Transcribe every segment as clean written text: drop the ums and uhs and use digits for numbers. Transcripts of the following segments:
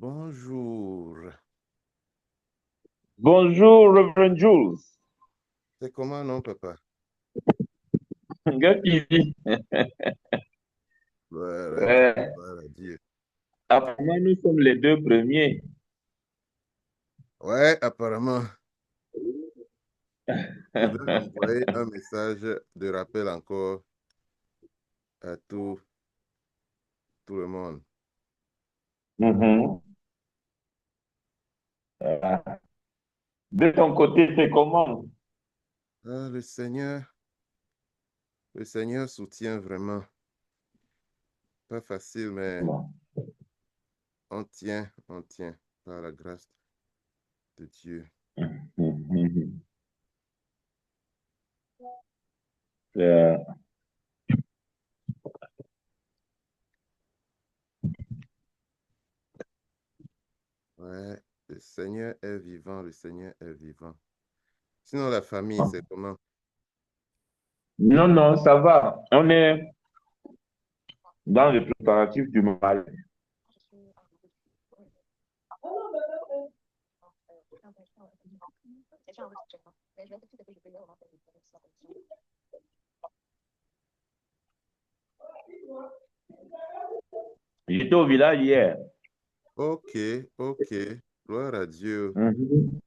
Bonjour. Bonjour, Reverend Jules. C'est comment, non, papa? Gars qui dit, Gloire à Dieu, euh, gloire à Dieu. apparemment, nous sommes les deux premiers. Ouais, apparemment, je vais envoyer un message de rappel encore à tout le monde. Mhm. Euh, De ton côté, c'est comment? Ah, le Seigneur soutient vraiment. Pas facile, mais Bon. on tient par la grâce de Dieu. Mhm. Euh, Ouais, le Seigneur est vivant, le Seigneur est vivant. Sinon, la famille, c'est comment? Non, non, ça va. On est dans les préparatifs du mariage. J'étais au village hier. Ok, ok. Gloire à Dieu. Mhm.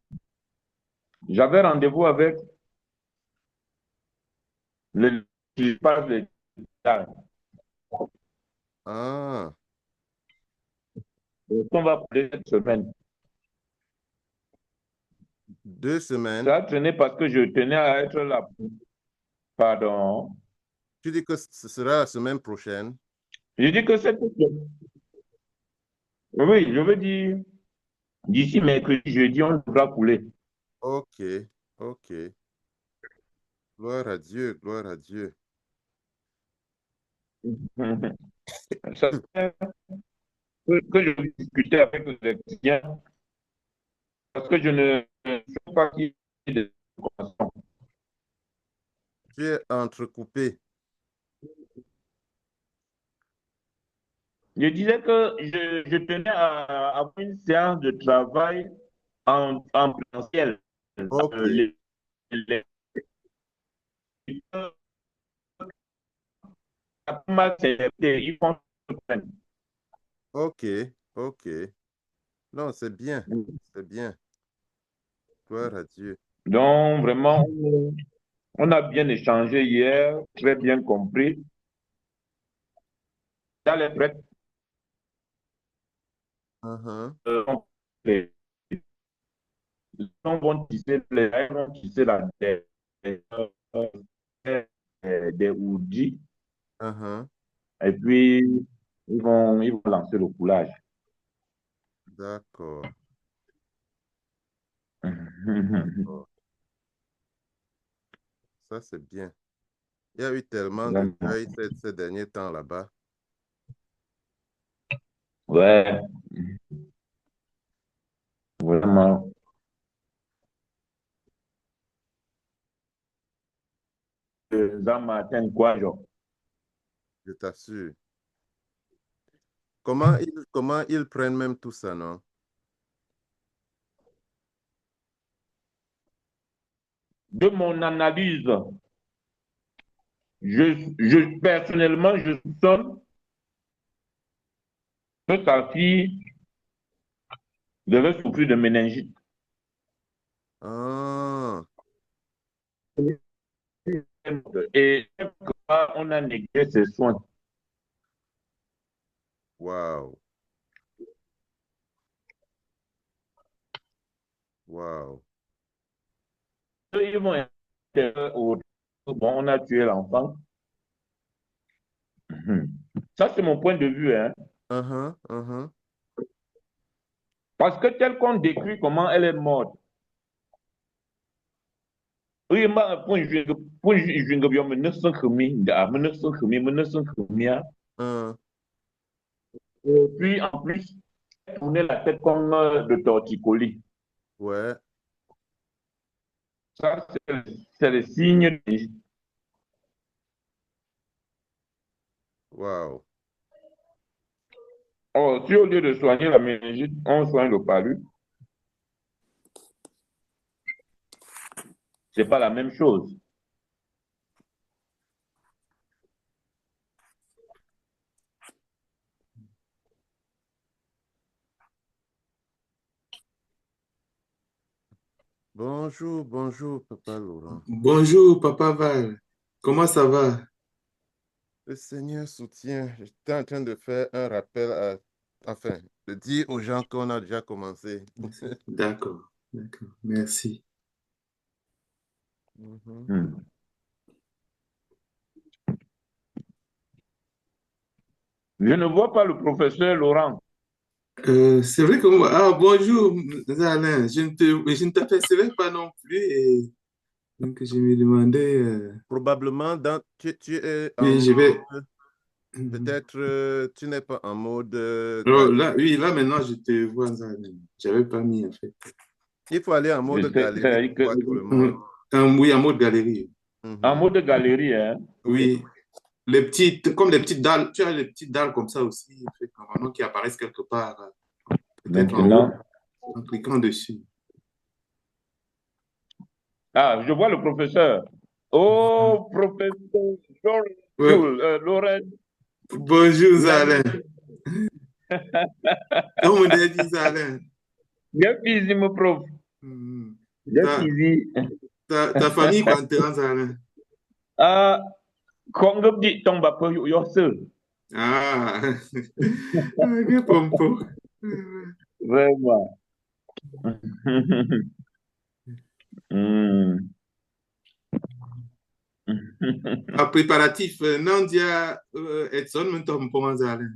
J'avais rendez-vous avec le qui parle de village. Ah, On va parler cette semaine. 2 semaines. Ça a traîné parce que je tenais à être là. Pardon. Tu dis que ce sera la semaine prochaine. Je dis que cette semaine. Oui, je veux dire, d'ici mercredi, jeudi, on devra couler. Ok, ok. Gloire à Dieu, gloire à Dieu. Ça fait que je vais discuter avec les clients parce que je ne sais pas qui est de informations. Tu es entrecoupé. Je disais que je tenais à avoir une séance de travail en présentiel. Ok, Les mal célébrés, ils font ce qu'ils prennent. ok, ok. Non, c'est bien, c'est bien. Gloire à Dieu. Donc, vraiment, on a bien échangé hier, très bien compris. Dans les prêtres, Mhm. les gens vont tisser, les gens vont tisser des hoodies, Mhm. et puis ils vont lancer le coulage. D'accord, d'accord. Ça, c'est bien. Il y a eu tellement de Vraiment. deuil ces derniers temps là-bas. Ouais, vraiment. Jean-Martin Kouajo. Je t'assure. Comment ils prennent même tout ça, non? De mon analyse, personnellement, je soupçonne que sa fille devait souffrir de méningite. Ah, Et quelque part, on a négligé ses soins. wow, wow. Ils vont au bon, on a tué l'enfant. Ça, c'est mon point de vue. Hein. Mhm, mhm. Parce que tel qu'on décrit comment elle est morte, oui, pour une bien 1900. Hein, Et puis, en plus, elle tournait la tête comme de torticolis. ouais, Ça, c'est le signe. wow. Or, si au lieu de soigner la méningite, on soigne le palu, c'est pas la même chose. Bonjour, bonjour, Papa Laurent. Bonjour, Papa Val. Comment ça va? Le Seigneur soutient. J'étais en train de faire un rappel enfin, de dire aux gens qu'on a déjà commencé. D'accord, d'accord. Merci. Mhm. Hmm. Je ne vois pas le professeur Laurent. C'est vrai que ah, bonjour, Alain. Je ne t'apercevais pas non plus. Et donc, je me demandais. Probablement, tu es en Oui, je vais. mode, peut-être tu n'es pas en mode Oh, là, oui, là maintenant, je te vois, Alain. J'avais pas mis, en fait. Il faut aller en Je mode sais, galerie c'est-à-dire pour que, voir tout le monde. Oui, en mode galerie. en Mhm. mode galerie, hein. Oui, comme les petites dalles. Tu as les petites dalles comme ça aussi, en fait, normalement, qui apparaissent quelque part, peut-être en haut, Maintenant. en cliquant dessus. Ah, je vois le professeur. Oh, professeur Ouais. Laurent, Bonjour, l'ami. Alain. Comme on a dit, Alain. Bien busy, mon prof. Mhm. Bien Ta, busy. ta famille, quand tu es Alain. Ah, quand on dit tombe peu yo seul. Ah, que pompo. Vraiment. Hmm. Ah, préparatif, Nandia, Edson, maintenant, comment Alain?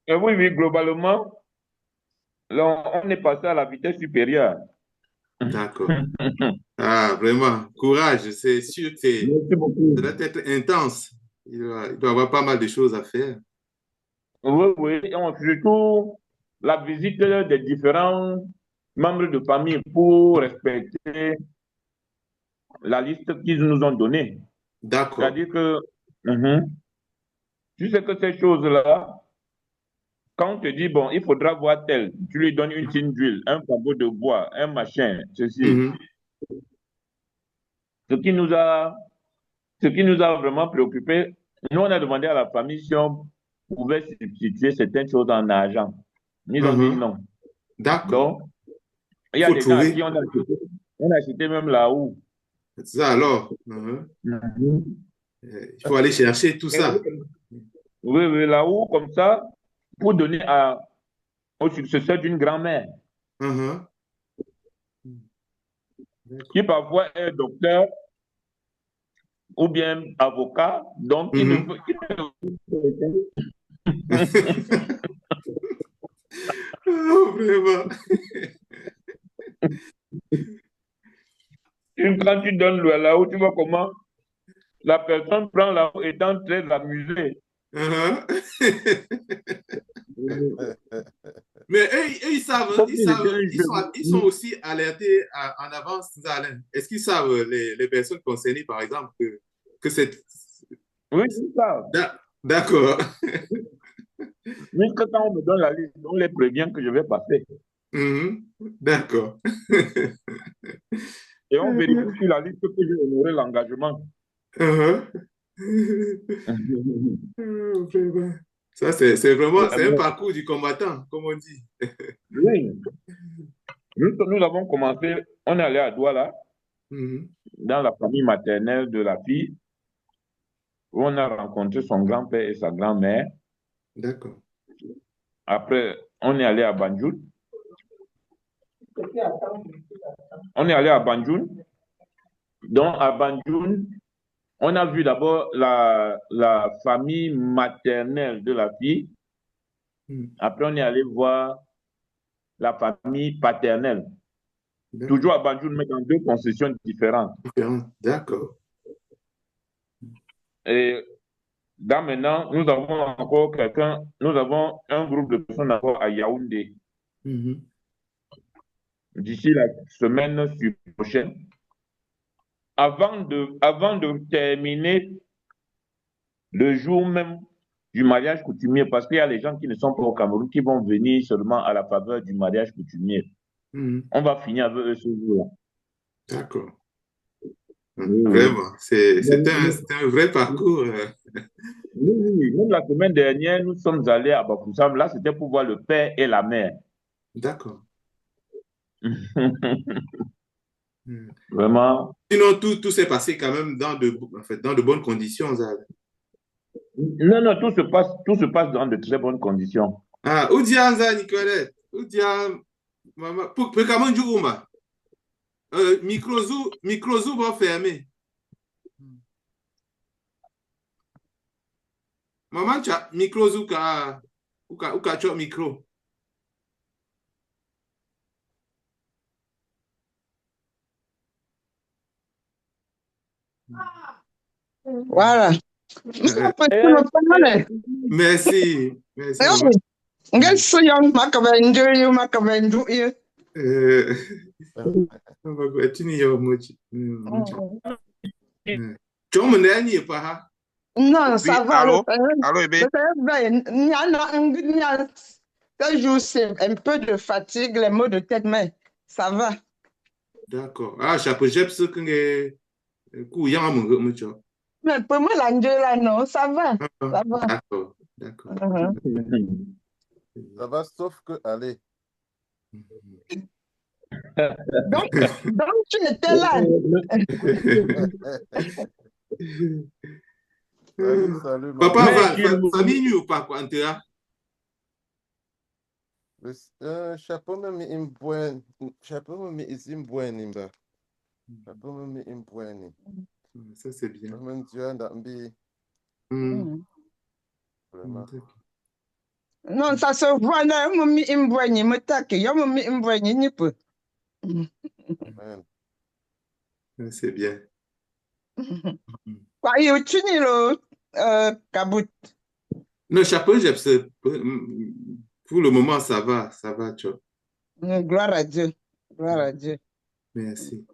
Et oui, oui, globalement, là, on est passé à la vitesse supérieure. D'accord. Ah, vraiment, courage. C'est sûr que Merci beaucoup. ça doit être intense. Il doit y avoir pas mal de choses à faire. Oui, oui, et surtout la visite des différents membres de famille pour respecter la liste qu'ils nous ont donnée. D'accord. C'est-à-dire que, mhm, tu sais que ces choses-là, quand on te dit, bon, il faudra voir tel, tu lui donnes une tine d'huile, un famot de bois, un machin, ceci. Mhm. Ce qui nous a, ce qui nous a vraiment préoccupé, nous, on a demandé à la famille si on pouvait substituer certaines choses en argent. Ils ont dit Mhm. non. D'accord. Donc, il Il y a faut des gens à qui trouver. on a acheté même la houe. Ça alors. Mhm. Mhm. Il faut aller chercher tout Et ça. oui, oui, la houe comme ça, pour donner au successeur d'une grand-mère, Mhm. qui D'accord. parfois est docteur ou bien avocat, donc il ne Mhm. peut. Oh, vraiment. Quand tu donnes la houe, tu vois comment la personne prend la houe étant très amusée. Mhm. Mhm. Mais eux, Comme il était un ils sont jeu. aussi alertés en avance, Alain. Est-ce qu'ils savent, les personnes concernées, par exemple, que c'est... Oui, c'est ça. D'accord. Jusque quand on me donne la liste, on les prévient que je vais passer. Mhm. D'accord. Et on vérifie sur la liste que j'ai honoré l'engagement. Mhm. Vraiment. Ça, c'est vraiment, c'est un Vraiment. parcours du combattant, comme on dit. Oui, nous avons commencé, on est allé à Douala, Mhm. dans la famille maternelle de la fille, où on a rencontré son grand-père et sa grand-mère. D'accord. Après, on est allé à Banjul. On est allé à Banjul. Donc, à Banjul, on a vu d'abord la famille maternelle de la fille. Mhm. Après, on est allé voir la famille paternelle. D'accord. Toujours à Banjul, mais dans deux concessions différentes. D'accord. Et là, maintenant, nous avons encore nous avons un groupe de personnes encore à Yaoundé. Mhm. D'ici la semaine prochaine, avant de terminer le jour même du mariage coutumier, parce qu'il y a les gens qui ne sont pas au Cameroun qui vont venir seulement à la faveur du mariage coutumier. Mhm. On va finir avec eux ce jour-là. D'accord. Oui, oui. Vraiment, c'est un vrai parcours. Oui, oui. Même la semaine dernière, nous sommes allés à Bafoussam. Là, c'était pour voir le père et la mère. D'accord. Mhm. Vraiment. Sinon, tout s'est passé quand même en fait, dans de bonnes conditions, Zal. Non, non, tout se passe dans de très bonnes conditions. Ah, où dia Zal, Nicolette? Où dia maman? Pour comment du Oumba? Micro va fermer. Maman, tu as micro ou ka chop micro. Voilà. Euh, Merci. Merci, maman. Ngel suyong makabendu yu makabendu yu. Tu n'y as mochi. Tu me n'as pas, hein? Non, Oui, ça va. allô? Allô, Ebe? Ce jour, c'est un peu de fatigue, les maux de tête, mais ça va. D'accord. Ah, chapeau, j'ai ce que Mais pour moi, l'Angela, non, ça va. Ça va. D'accord, d'accord. Ça va, sauf que, allez. Donc, tu étais là. Salut, Papa, maman. famille ou pas, quoi, Antera? Chapeau me imbuen. Chapeau me is imbuen imba. Chapeau me imbuen. Ça, c'est bien. Vraiment, Dieu a d'ambi. Vraiment. Non, ça se voit là. Je me suis imboigné, me taque. Je me suis imboigné, ni peu. C'est bien. Quoi, tu n'y le Kabout? Non, chapeau, pour le moment, ça va, tu vois. Gloire à Dieu. Gloire à Dieu. Merci.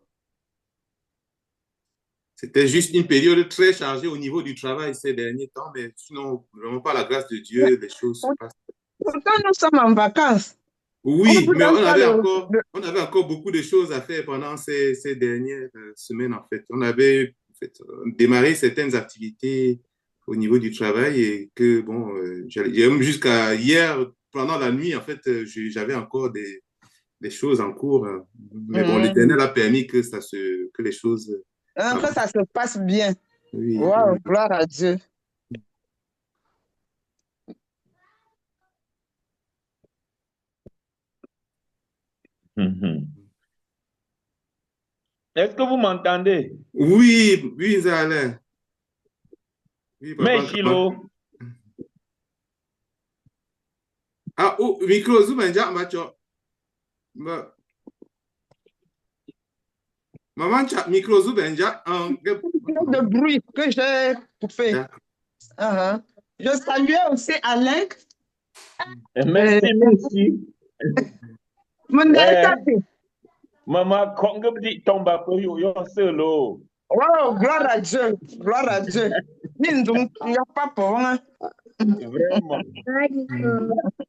C'était juste une période très chargée au niveau du travail ces derniers temps, mais sinon, vraiment par la grâce de Dieu, les choses se passent. Pourtant, nous sommes en vacances. Oui, mais on avait encore beaucoup de choses à faire pendant ces dernières semaines, en fait. On avait en fait, démarré certaines activités au niveau du travail et que, bon, jusqu'à hier, pendant la nuit, en fait, j'avais encore des choses en cours. Mais bon, l'Éternel a permis que les choses... En fait, ça se passe bien. Oui, Wow, oui. gloire à Dieu. Est-ce que vous m'entendez? Oui, oui, Zalain. Oui, papa. Mais Chilo. Ah, oh, micro, zoom, macho. Maman, micro, zoom, De bruit que j'ai fait. Je saluais aussi Alain. Merci, merci. Maman, quand tu tombes à peu, yo solo. Oh, gloire à Dieu, gloire à Dieu. Il n'y a pas pour moi. Vraiment.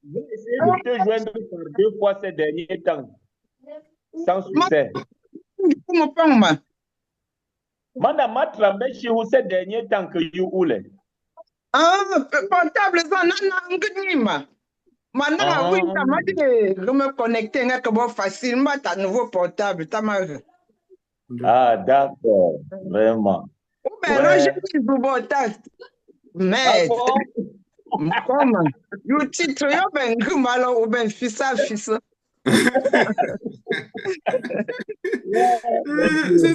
J'ai essayé de te joindre par 2 fois ces derniers temps. Sans succès. Madame, ma trambé chez vous ces derniers temps que you oule. Ah, portable, ça, non. Maintenant, oui, ça m'a dit de me connecter, c'est facile, mais t'as nouveau portable, t'as mal. Ah, d'accord, vraiment. Ben, là, j'ai dit du portable. Mais, comment? You titre, yo ben, malo, ou ben, fissa. Ça,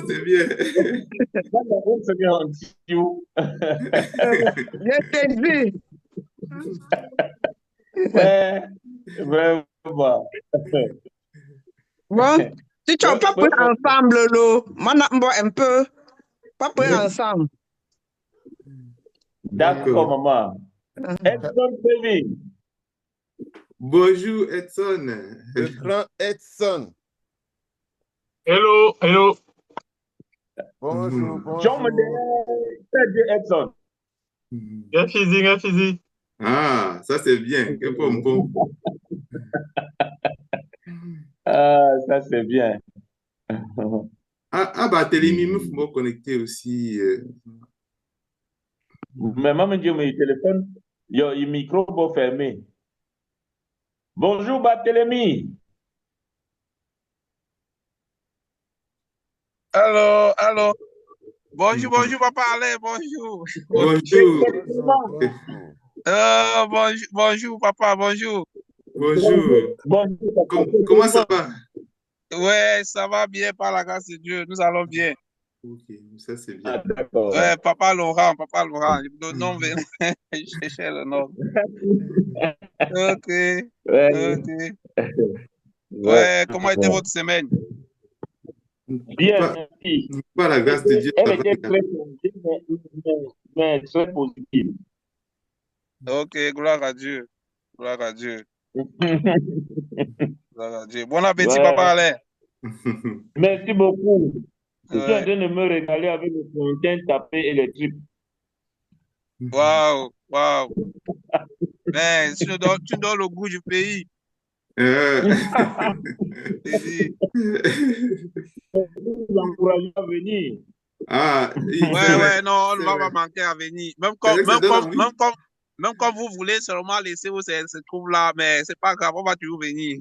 c'est bien. Je t'ai dit. Vraiment. Bon, si tu n'as pas pris ensemble, maintenant, un peu, pas pris ensemble. D'accord, maman. Edson Kevin. Bonjour, Edson. Le grand Edson. Hello, hello. Bonjour, bonjour. John Edson. Gaffizi. Ah, ça c'est bien. Que pompon. Ah, ça c'est bien. Ah, Barthélemy, il faut me connecter aussi. Mais moi, je dis, mon téléphone, il y a le micro pour fermer. Bonjour, Barthélemy. Allô, allô. Bonjour, bonjour, papa Alain, bonjour. Bonjour. Bonjour, bonjour, papa, bonjour. Bonjour. Bonjour. Comment ça va? Ouais, ça va bien par la grâce de Dieu, nous allons bien. Ok, ça c'est Ah, bien. d'accord. Ouais, papa Laurent, le nom, je cherchais le nom. Ok, Ouais. ok. Ouais. Ouais, comment était votre semaine? Bien, Pas, merci. pas la grâce de Dieu, ça Elle va était bien. très positive, mais très positive. Ok, gloire à Dieu. Gloire à Dieu. Gloire à Dieu. Bon appétit, Ouais. papa Alain. Merci beaucoup. Je suis en Ouais. train de me régaler avec le plantain tapé et les tripes. Waouh, waouh. Mais tu nous donnes le goût du pays. Je dis. Vous encouragez à venir. Ah, oui, c'est Ouais, vrai. ouais, non, on ne C'est va vrai. pas manquer à venir. C'est vrai que ça donne envie. Même quand vous voulez seulement laisser où se trouve là, mais c'est pas grave, on va toujours venir.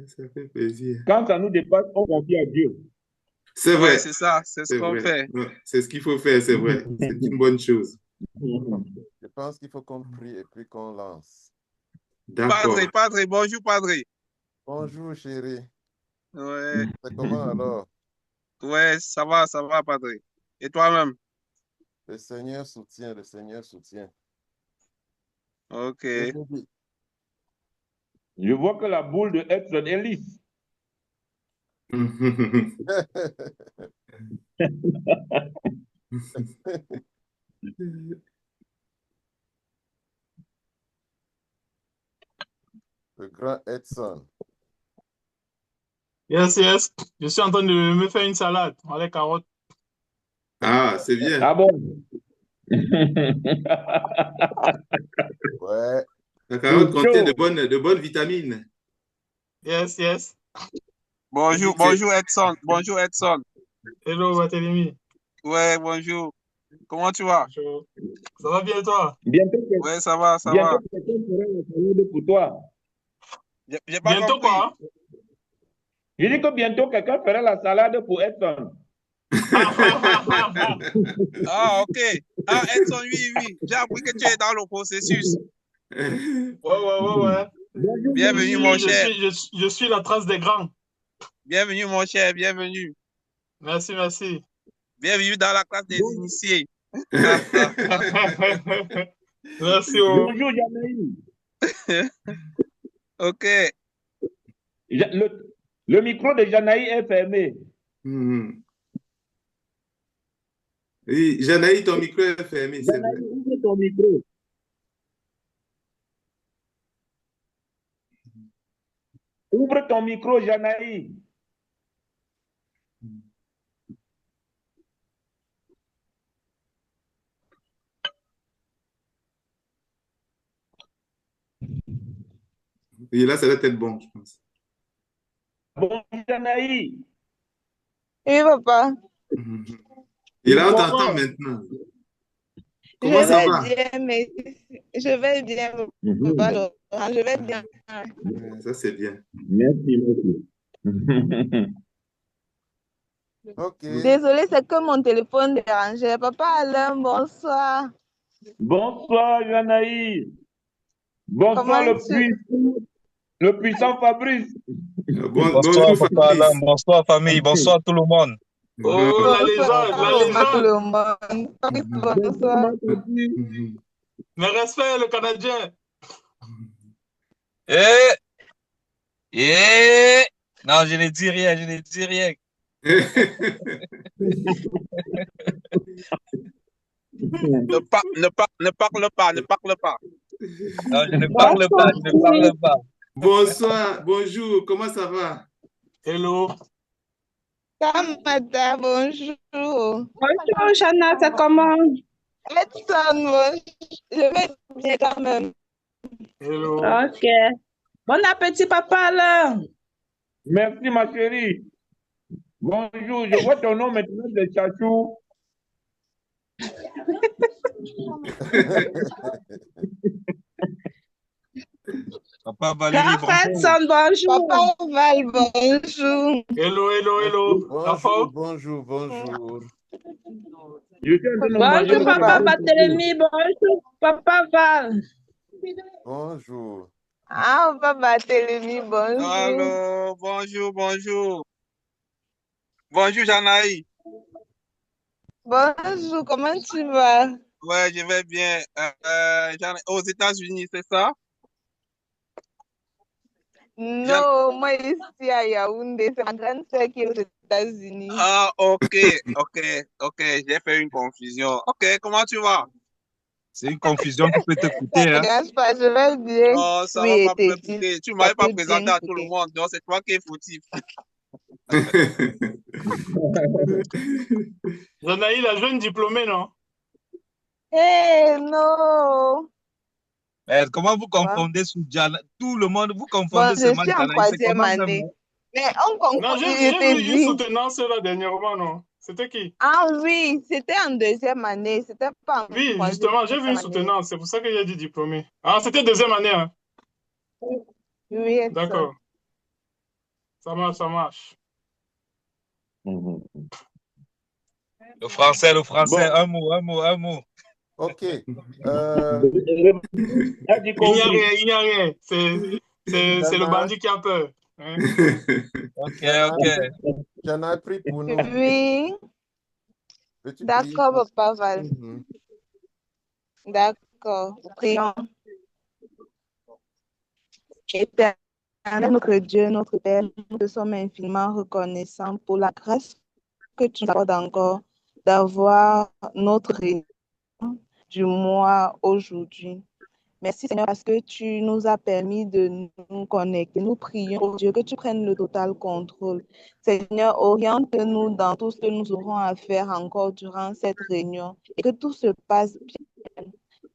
Ça fait plaisir. Quand ça nous dépasse, on confie à Dieu. C'est Ouais, vrai. c'est ça, c'est ce C'est qu'on vrai. fait. Non, c'est ce qu'il faut faire, c'est vrai. C'est une bonne chose. Je pense qu'il faut qu'on prie et puis qu'on lance. D'accord. Padre, bonjour, Padre. Bonjour, chérie. Ouais, C'est comment alors? ouais, ça va, Padre. Et toi-même? Le Seigneur soutient, le Seigneur soutient. Ok. Et je dis, Je vois que la boule de Edson est lisse. Le grand Edson. Yes, yes. Je suis en train de me faire une salade avec les carottes. Ah, c'est bien. Ah bon? Ouais. La carotte C'est contient chaud. de bonnes vitamines. Yes, yes. Bonjour, bonjour Edson. Bonjour Edson. Hello, Barthélemy. Ouais, bonjour. Comment tu vas? Bonjour. Ça va bien, toi? Bientôt, Ouais, ça va, ça bientôt va. quelqu'un fera la salade pour toi. J'ai pas Bientôt compris. quoi? Je dis que bientôt quelqu'un fera la salade pour Edson. Ah, ok. Ah, Edson, oui. J'ai appris que tu es dans le processus. Ouais. Bienvenue, mon cher. Je suis la trace des grands. Bienvenue, mon cher. Bienvenue. Merci. Bienvenue dans la classe des initiés. Merci. Bonjour, Janaï. Ok. Le micro de Janaï est fermé. Oui, Janaï, ton micro est fermé, c'est vrai. Janaï, ouvre ton micro. Ouvre ton micro, Janaï. Et là, ça doit être bon, je pense. Bonjour, Janaï. Oui, papa. Et là, on t'entend maintenant. Comment ça va? Je vais bien, papa Laurent, je vais bien. Ça, c'est bien. Merci. Ok. Désolée, c'est que mon téléphone dérangeait. Papa Alain, bonsoir. Bonsoir, Janaï. Bonsoir, le puissant Fabrice. Bonjour, Papa Alain, bonsoir, famille. Bonsoir, tout le monde. Oh, la légende. Tout le monde. Bonsoir. Mes respects, le Canadien. Non, je ne dis rien. Ne parle pas. Non, je ne parle pas. Bonsoir, bonjour, comment ça va? Hello. Kamata, bonjour. Bonjour, Chana, c'est comment? Edson, bonjour. Je vais bien quand même. Hello. Ok. Bon appétit, papa, alors. Merci, ma chérie. Bonjour, je vois ton nom maintenant, c'est Chachou. Papa Valérie, Grand bonjour. Edson, bonjour. Papa Val, bonjour. Hello, hello, hello. Bonjour, L'enfant? bonjour, bonjour. Je suis en train de manger Bonjour, le papa poisson. Barthélemy. Bonjour, papa Val. Bonjour. Ah, Papa Télémi, bonjour. Allô, bonjour, bonjour. Bonjour, Janaï. Bonjour, comment tu vas? Ouais, je vais bien. Aux États-Unis, c'est ça? Non, moi ici à Yaoundé, c'est ma grande sœur qui est aux États-Unis. Ah, ok, j'ai fait une confusion. Ok, comment tu vas? C'est une confusion qui peut te Ça coûter, ne hein. dérange pas, je vais bien. Oh, ça Oui, va et pas me tes coûter. Tu ça m'avais pas peut bien présenté à tout le coûter. monde, donc c'est toi qui es fautif. Zanaï, la jeune diplômée, non? Eh non! Comment vous Quoi? confondez Soudjana? Tout le monde, vous Bon, confondez je seulement suis en Janaï. C'est 3e comment même, année. non? Mais on confond, Non, je j'ai te vu une dis. soutenance là dernièrement, non? C'était qui? Ah oui, c'était en 2e année, c'était pas en Oui, 3e justement, j'ai vu une année. soutenance. C'est pour ça que j'ai dit diplômé. Ah, c'était deuxième année, hein? Oui, Edson. D'accord. Ça marche, ça marche. Le français, Bon, un mot, un mot, un mot. Ok. j'ai dit Il n'y a compris. rien, il n'y a rien. C'est le Jana, bandit qui a peur. Hein? Ok, Jana, ok. Jana, prie pour nous. Oui, Peux-tu prier d'accord, pour... Papa Val. Mhm. D'accord. Prions. Éternel notre Dieu, notre Père, nous te sommes infiniment reconnaissants pour la grâce que tu nous accordes encore d'avoir notre réunion du mois aujourd'hui. Merci Seigneur parce que tu nous as permis de nous connecter. Nous prions, oh Dieu, que tu prennes le total contrôle. Seigneur, oriente-nous dans tout ce que nous aurons à faire encore durant cette réunion et que tout se passe bien.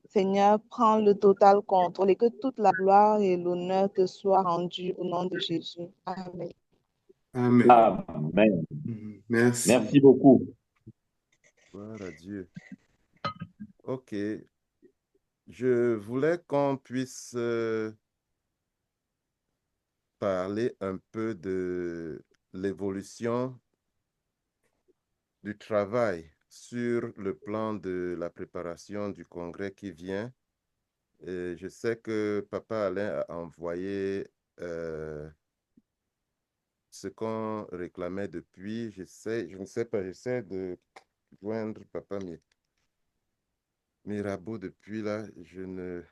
Seigneur, prends le total contrôle et que toute la gloire et l'honneur te soient rendus au nom de Jésus. Amen. Amen. Amen. Merci. Merci beaucoup. Gloire à Dieu. Ok. Je voulais qu'on puisse parler un peu de l'évolution du travail sur le plan de la préparation du congrès qui vient. Et je sais que Papa Alain a envoyé ce qu'on réclamait depuis. Je ne sais pas, j'essaie de joindre Papa Mirabeau depuis là. Je ne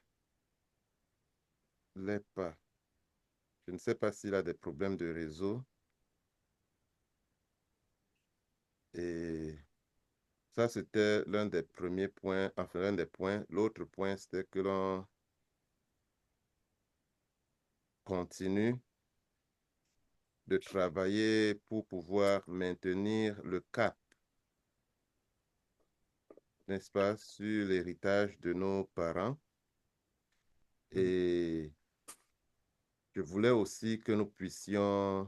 l'ai pas. Je ne sais pas s'il a des problèmes de réseau. Et ça, c'était l'un des premiers points, enfin l'un des points. L'autre point, c'était que l'on continue de travailler pour pouvoir maintenir le cap, n'est-ce pas, sur l'héritage de nos parents. Et je voulais aussi que nous puissions,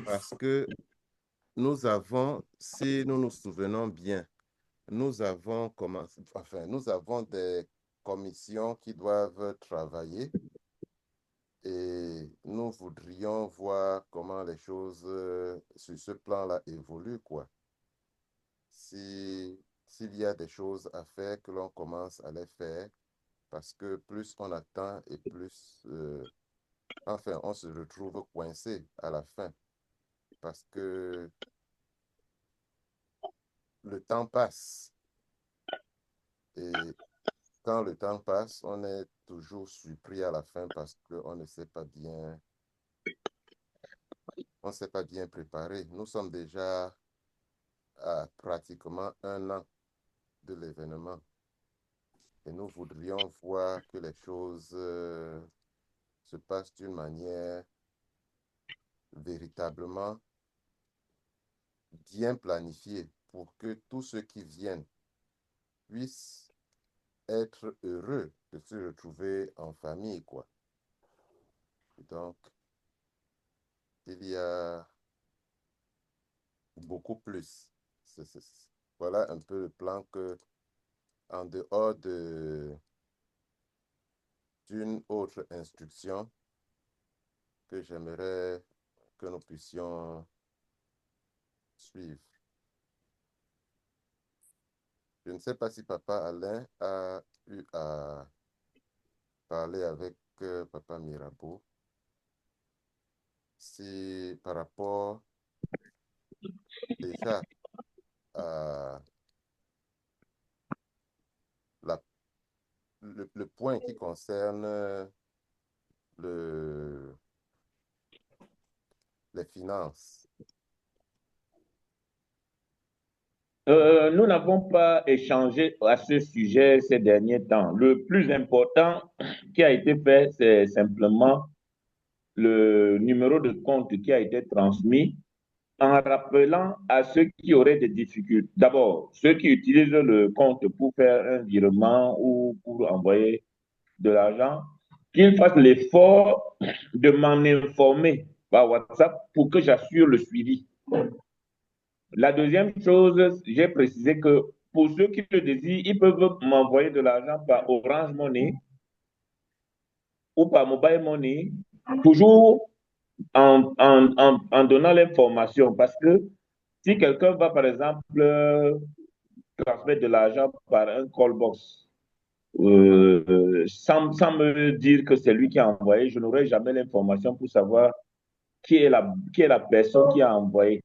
parce que nous avons, si nous nous souvenons bien, nous avons commencé, enfin, nous avons des commissions qui doivent travailler et nous voudrions voir comment les choses sur ce plan-là évoluent, quoi. S'il y a des choses à faire, que l'on commence à les faire, parce que plus on attend et plus, enfin, on se retrouve coincé à la fin, parce que le temps passe. Et quand le temps passe, on est toujours surpris à la fin parce qu'on ne sait pas bien, on ne s'est pas bien préparé. Nous sommes déjà à pratiquement 1 an de l'événement. Et nous voudrions voir que les choses se passent d'une manière véritablement bien planifié pour que tous ceux qui viennent puissent être heureux de se retrouver en famille, quoi. Et donc, il y a beaucoup plus. Voilà un peu le plan que, en dehors d'une autre instruction que j'aimerais que nous puissions suivre. Je ne sais pas si Papa Alain a eu à parler avec Papa Mirabeau, si par rapport déjà à le point qui concerne les finances. Nous n'avons pas échangé à ce sujet ces derniers temps. Le plus important qui a été fait, c'est simplement le numéro de compte qui a été transmis en rappelant à ceux qui auraient des difficultés. D'abord, ceux qui utilisent le compte pour faire un virement ou pour envoyer de l'argent, qu'ils fassent l'effort de m'en informer par WhatsApp pour que j'assure le suivi. La deuxième chose, j'ai précisé que pour ceux qui le désirent, ils peuvent m'envoyer de l'argent par Orange Money ou par Mobile Money, toujours en donnant l'information. Parce que si quelqu'un va, par exemple, transmettre de l'argent par un call box, sans me dire que c'est lui qui a envoyé, je n'aurai jamais l'information pour savoir qui est la personne qui a envoyé.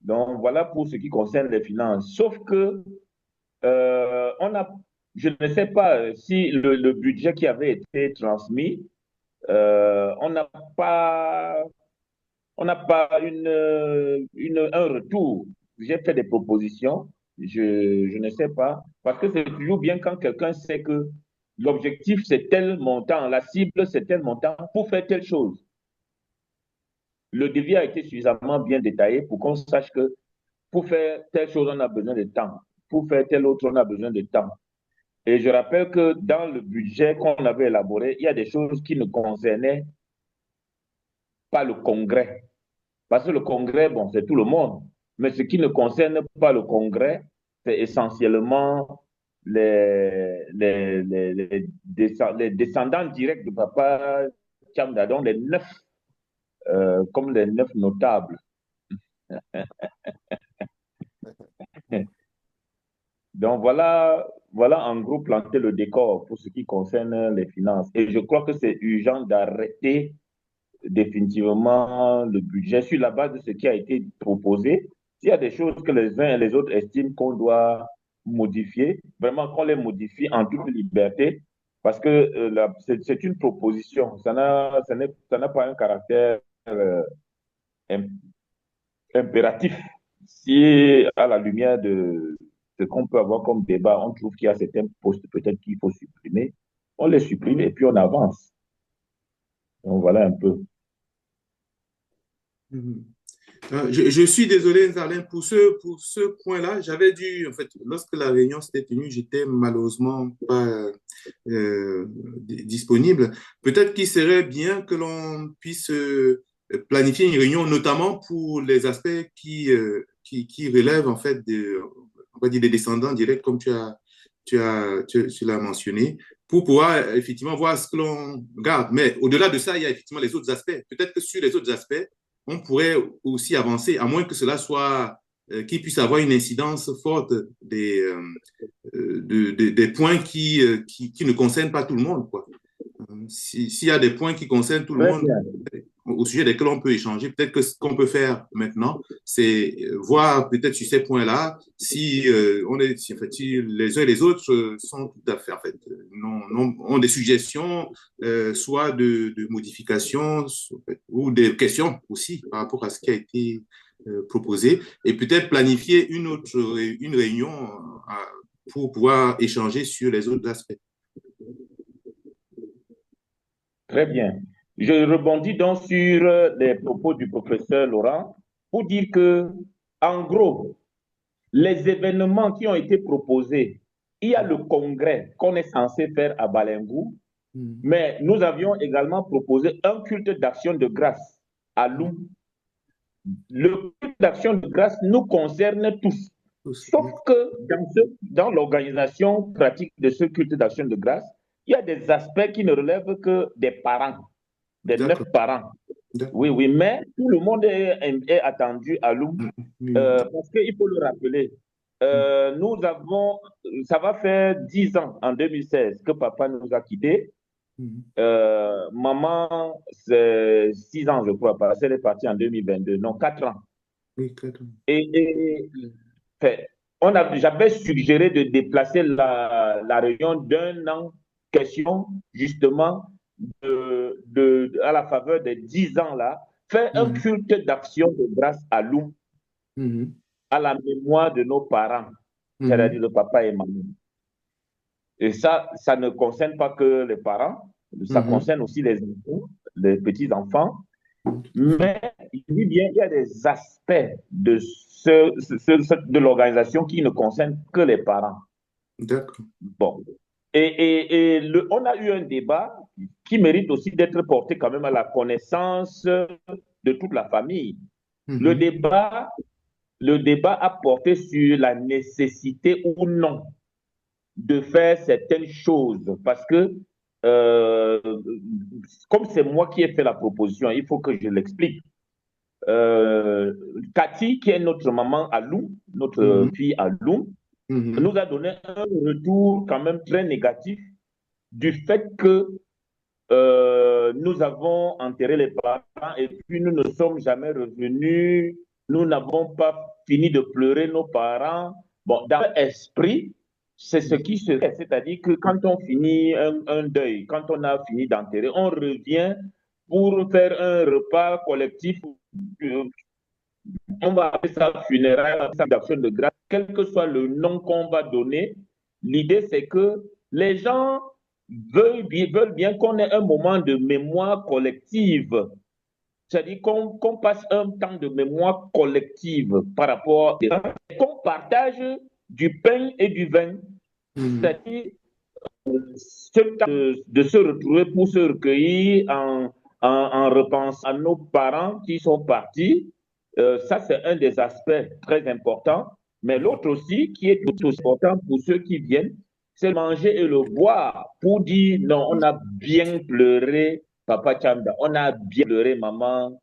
Donc, voilà pour ce qui concerne les finances. Sauf que je ne sais pas si le budget qui avait été transmis, on n'a pas un retour. J'ai fait des propositions, je ne sais pas, parce que c'est toujours bien quand quelqu'un sait que l'objectif c'est tel montant, la cible c'est tel montant pour faire telle chose. Le devis a été suffisamment bien détaillé pour qu'on sache que pour faire telle chose, on a besoin de temps. Pour faire telle autre, on a besoin de temps. Et je rappelle que dans le budget qu'on avait élaboré, il y a des choses qui ne concernaient pas le Congrès. Parce que le Congrès, bon, c'est tout le monde. Mais ce qui ne concerne pas le Congrès, c'est essentiellement les descendants directs de Papa Tchamdadon, les 9, comme les 9 notables. Donc voilà en gros planter le décor pour ce qui concerne les finances. Et je crois que c'est urgent d'arrêter définitivement le budget sur la base de ce qui a été proposé. S'il y a des choses que les uns et les autres estiment qu'on doit modifier, vraiment qu'on les modifie en toute liberté, parce que c'est une proposition, ça n'a pas un caractère impératif. Si à la lumière de ce qu'on peut avoir comme débat, on trouve qu'il y a certains postes peut-être qu'il faut supprimer, on les supprime et puis on avance. Donc voilà un peu. Je suis désolé, Nzarlin, pour ce point-là, j'avais dû, en fait, lorsque la réunion s'était tenue, j'étais malheureusement pas disponible. Peut-être qu'il serait bien que l'on puisse planifier une réunion, notamment pour les aspects qui relèvent, en fait, on va dire des descendants directs, comme tu l'as mentionné, pour pouvoir effectivement voir ce que l'on garde. Mais au-delà de ça, il y a effectivement les autres aspects. Peut-être que sur les autres aspects, on pourrait aussi avancer, à moins que cela soit, qu'il puisse avoir une incidence forte des points qui ne concernent pas tout le monde, quoi. S'il y a des points qui concernent tout le monde, au sujet desquels on peut échanger, peut-être que ce qu'on peut faire maintenant, c'est voir peut-être sur ces points-là si, si les uns et les autres sont tout à fait, en fait, ont des suggestions, soit de modifications ou des questions aussi par rapport à ce qui a été proposé, et peut-être planifier une réunion pour pouvoir échanger sur les autres aspects. Très bien. Je rebondis donc sur les propos du professeur Laurent pour dire que En gros, les événements qui ont été proposés, il y a le congrès qu'on est censé faire à Balengou, mais nous avions également proposé un culte d'action de grâce à Loum. Le culte d'action de grâce nous concerne tous. Sauf que dans l'organisation pratique de ce culte d'action de grâce, il y a des aspects qui ne relèvent que des parents, des 9 parents. Oui, oui, mais tout le monde est attendu à Loum parce qu'il faut le rappeler. Nous avons, ça va faire 10 ans en 2016 que papa nous a quittés. Maman, c'est 6 ans, je crois, parce qu'elle est partie en 2022, non, 4 ans. Oui, 4 ans. J'avais suggéré de déplacer la réunion d'un an, question justement à la faveur des 10 ans là, faire un culte d'action de grâce à Loum, à la mémoire de nos parents, c'est-à-dire le papa et maman. Et ça ne concerne pas que les parents, ça concerne aussi les enfants, les petits-enfants. Mais il dit bien, il y a des aspects de l'organisation qui ne concernent que les parents. D'accord. Bon. On a eu un débat qui mérite aussi d'être porté quand même à la connaissance de toute la famille. Le débat a porté sur la nécessité ou non de faire certaines choses parce que comme c'est moi qui ai fait la proposition, il faut que je l'explique. Cathy, qui est notre maman à Loum, notre fille à Loum, nous a donné un retour quand même très négatif du fait que nous avons enterré les parents et puis nous ne sommes jamais revenus, nous n'avons pas fini de pleurer nos parents. Bon, dans l'esprit, c'est ce qui se fait, c'est-à-dire que quand on finit un deuil, quand on a fini d'enterrer, on revient pour faire un repas collectif. On va appeler ça funéraire, d'action de grâce, quel que soit le nom qu'on va donner. L'idée, c'est que les gens veulent bien qu'on ait un moment de mémoire collective. C'est-à-dire qu'on passe un temps de mémoire collective par rapport à qu'on partage du pain et du vin. C'est-à-dire ce temps de se retrouver pour se recueillir en repensant à nos parents qui sont partis. Ça, c'est un des aspects très importants. Mais l'autre aussi, qui est tout aussi important pour ceux qui viennent, c'est manger et le boire pour dire non, on a bien pleuré Papa Chanda, on a bien pleuré Maman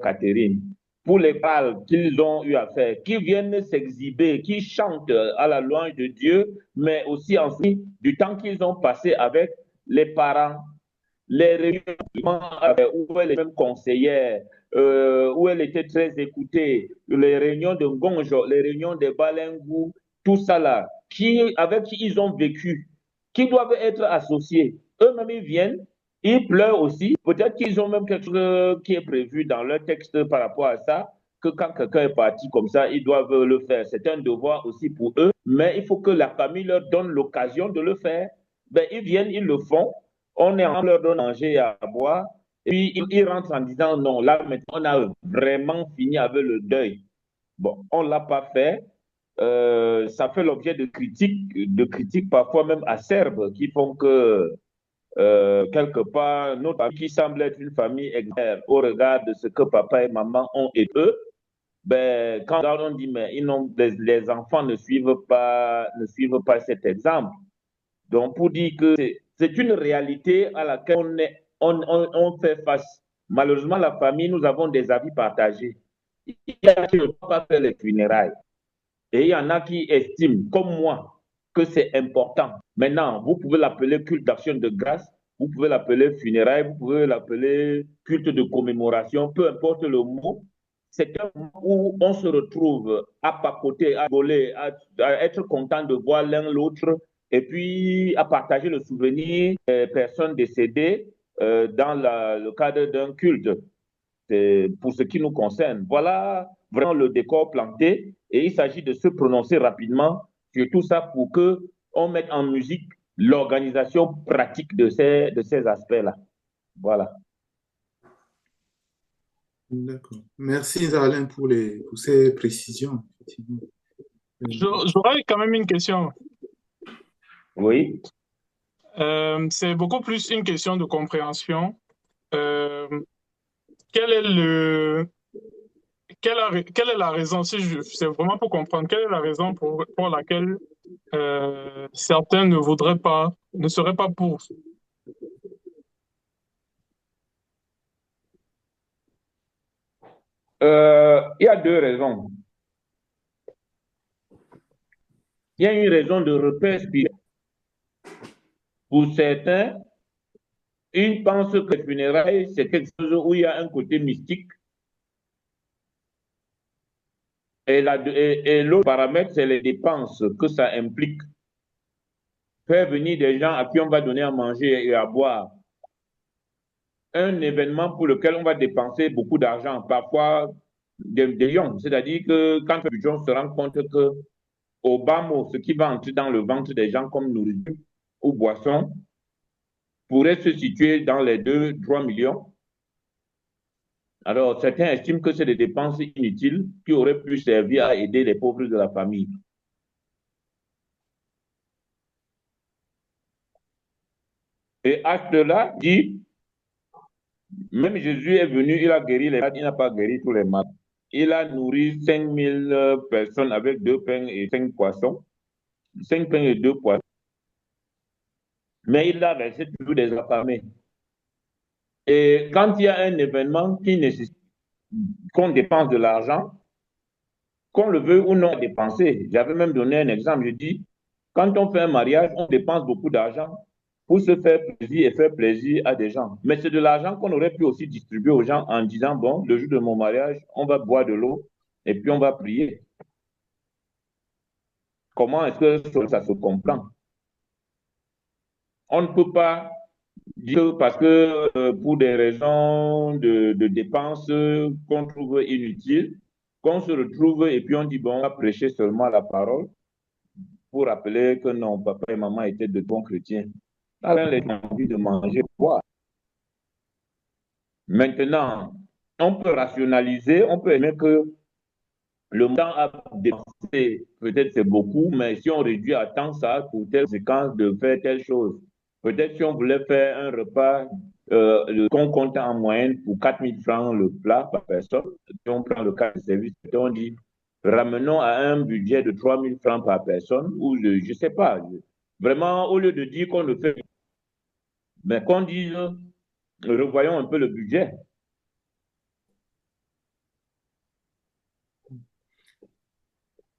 Catherine. Pour les pâles qu'ils ont eu à faire, qui viennent s'exhiber, qui chantent à la louange de Dieu, mais aussi en signe du temps qu'ils ont passé avec les parents, les réunions où elle est même conseillère, où elle était très écoutée, les réunions de Ngonjo, les réunions de Balengou, tout ça là, avec qui ils ont vécu, qui doivent être associés. Eux-mêmes, ils viennent, ils pleurent aussi. Peut-être qu'ils ont même quelque chose qui est prévu dans leur texte par rapport à ça, que quand quelqu'un est parti comme ça, ils doivent le faire. C'est un devoir aussi pour eux, mais il faut que la famille leur donne l'occasion de le faire. Ben, ils viennent, ils le font. On leur donne à manger et à boire. Et puis, ils rentrent en disant non, là, maintenant, on a vraiment fini avec le deuil. Bon, on ne l'a pas fait. Ça fait l'objet de critiques parfois même acerbes qui font que quelque part, notre famille qui semble être une famille exemplaire au regard de ce que papa et maman ont et eux, ben, quand on dit mais les enfants ne suivent pas cet exemple. Donc, pour dire que c'est une réalité à laquelle on fait face. Malheureusement, la famille, nous avons des avis partagés. Il y a qui ne peuvent pas faire les funérailles. Et il y en a qui estiment, comme moi, que c'est important. Maintenant, vous pouvez l'appeler culte d'action de grâce, vous pouvez l'appeler funérailles, vous pouvez l'appeler culte de commémoration, peu importe le mot. C'est un moment où on se retrouve à papoter, à voler, à être content de voir l'un l'autre et puis à partager le souvenir des personnes décédées dans le cadre d'un culte. Pour ce qui nous concerne. Voilà vraiment le décor planté et il s'agit de se prononcer rapidement sur tout ça pour qu'on mette en musique l'organisation pratique de ces aspects-là. Voilà. D'accord. Merci, Alain, pour ces précisions. Effectivement. J'aurais quand même une question. Oui. C'est beaucoup plus une question de compréhension. Quel est quelle est la raison, c'est vraiment pour comprendre, quelle est la raison pour laquelle certains ne seraient pas pour? Il y a deux raisons. Il y a une raison de repère spirituel. Pour certains, ils pensent que les funérailles, c'est quelque chose où il y a un côté mystique. Et l'autre paramètre, c'est les dépenses que ça implique. Faire venir des gens à qui on va donner à manger et à boire. Un événement pour lequel on va dépenser beaucoup d'argent, parfois des millions. C'est-à-dire que quand le budget se rend compte que au bas mot, ce qui va entrer dans le ventre des gens comme nourriture ou boisson pourrait se situer dans les 2-3 millions. Alors, certains estiment que c'est des dépenses inutiles qui auraient pu servir à aider les pauvres de la famille. Et à cela dit, même Jésus est venu, il a guéri les malades, il n'a pas guéri tous les malades. Il a nourri 5000 personnes avec 2 pains et 5 poissons. 5 pains et 2 poissons. Mais il a versé toujours des affamés. Et quand il y a un événement qui nécessite qu'on dépense de l'argent, qu'on le veut ou non dépenser. J'avais même donné un exemple, je dis, quand on fait un mariage, on dépense beaucoup d'argent pour se faire plaisir et faire plaisir à des gens. Mais c'est de l'argent qu'on aurait pu aussi distribuer aux gens en disant, bon, le jour de mon mariage, on va boire de l'eau et puis on va prier. Comment est-ce que ça se comprend? On ne peut pas dire parce que pour des raisons de dépenses qu'on trouve inutiles, qu'on se retrouve et puis on dit, bon, on va prêcher seulement la parole pour rappeler que non, papa et maman étaient de bons chrétiens. Alors, les envie de manger, boire. Maintenant, on peut rationaliser, on peut aimer que le montant à dépenser, peut-être c'est beaucoup, mais si on réduit à temps, ça a pour telle séquence de faire telle chose. Peut-être si on voulait faire un repas qu'on compte en moyenne pour 4000 francs le plat par personne, si on prend le cas de service, on dit ramenons à un budget de 3000 francs par personne, ou je ne sais pas. Vraiment, au lieu de dire qu'on le fait, mais qu'on dise revoyons un peu le budget.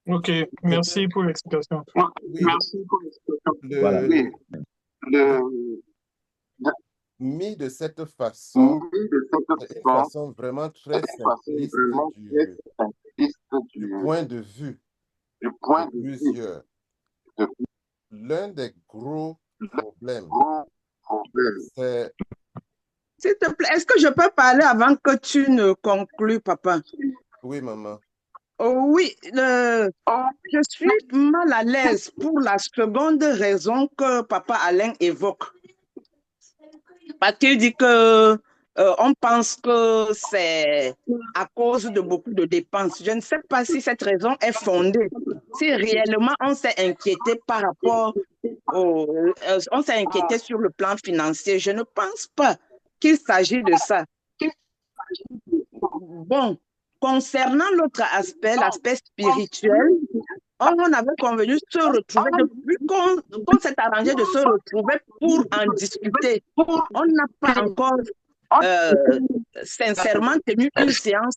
Ok, merci pour l'explication. Oui. Merci pour l'explication. Voilà. Mis de cette façon, c'est une façon vraiment très simpliste du point de vue de plusieurs. L'un des gros problèmes, c'est... S'il te plaît, est-ce que je peux parler avant que tu ne conclues, papa? Oui, maman. Oh, oui, je suis mal à l'aise pour la seconde raison que papa Alain évoque. Parce qu'il dit que on pense que c'est à cause de beaucoup de dépenses. Je ne sais pas si cette raison est fondée. Si réellement on s'est inquiété par rapport on s'est inquiété sur le plan financier, je ne pense pas qu'il s'agit de ça. Bon, concernant l'autre aspect, l'aspect spirituel, on avait convenu de se retrouver, depuis qu'on s'est arrangé de se retrouver pour en discuter. On n'a pas encore sincèrement tenu une séance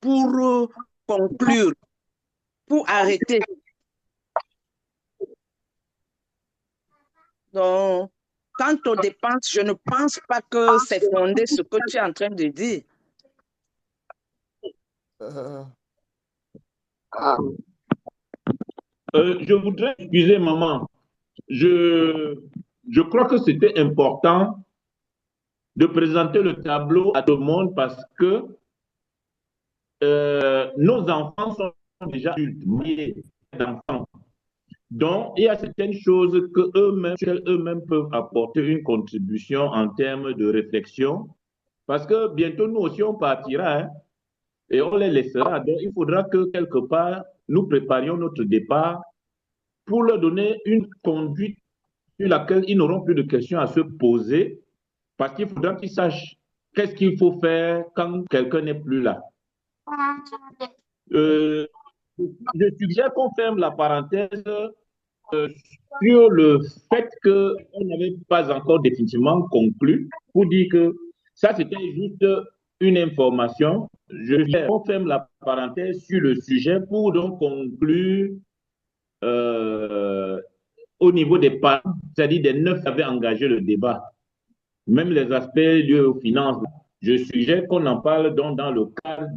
pour conclure, pour arrêter. Donc, quant aux dépenses, je ne pense pas que c'est fondé ce que tu es en train de dire. Je voudrais excuser maman. Je crois que c'était important de présenter le tableau à tout le monde parce que nos enfants sont déjà adultes, mariés, d'enfants. Donc, il y a certaines choses que eux-mêmes peuvent apporter une contribution en termes de réflexion parce que bientôt nous aussi on partira. Hein. et on les laissera. Donc, il faudra que quelque part, nous préparions notre départ pour leur donner une conduite sur laquelle ils n'auront plus de questions à se poser, parce qu'il faudra qu'ils sachent qu'est-ce qu'il faut faire quand quelqu'un n'est plus là. Je suggère qu'on ferme la parenthèse sur le fait qu'on n'avait pas encore définitivement conclu, pour dire que ça, c'était juste une information. On ferme la parenthèse sur le sujet pour donc conclure au niveau des parents, c'est-à-dire des 9 qui avaient engagé le débat, même les aspects liés aux finances. Je suggère qu'on en parle donc dans le cadre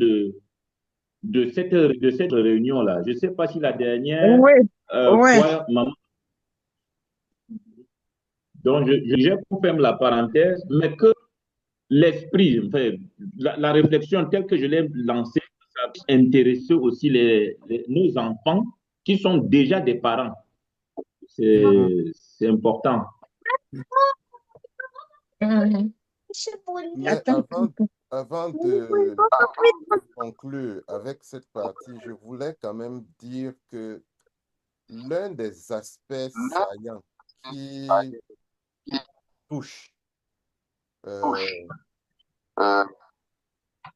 de cette réunion-là. Je ne sais pas si la dernière Oui, fois, maman. Donc, je confirme la parenthèse, mais que l'esprit, enfin, la réflexion telle que je l'ai lancée, ça puisse intéresser aussi nos enfants qui sont déjà des parents. C'est important. Mais avant de conclure avec cette partie, je voulais quand même dire que l'un des aspects saillants qui touche,